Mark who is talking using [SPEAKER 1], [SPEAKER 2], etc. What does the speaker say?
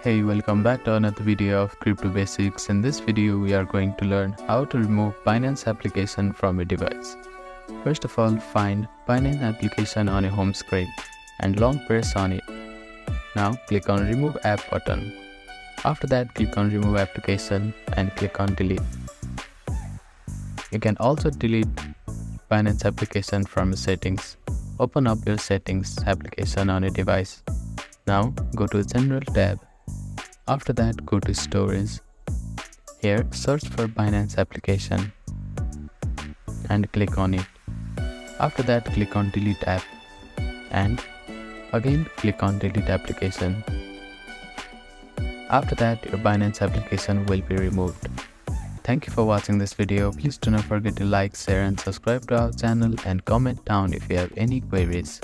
[SPEAKER 1] Hey, welcome back to another video of Crypto Basics. In this video, we are going to learn how to remove Binance application from your device. First of all, find Binance application on your home screen and long press on it. Now click on Remove App button. After that, click on Remove Application and click on Delete. You can also delete Binance application from your settings. Open up your settings application on your device. Now go to General tab. After that, go to Storage. Here, search for Binance application and click on it. After that, click on Delete App and again click on Delete Application. After that, your Binance application will be removed. Thank you for watching this video. Please do not forget to like, share and subscribe to our channel and comment down if you have any queries.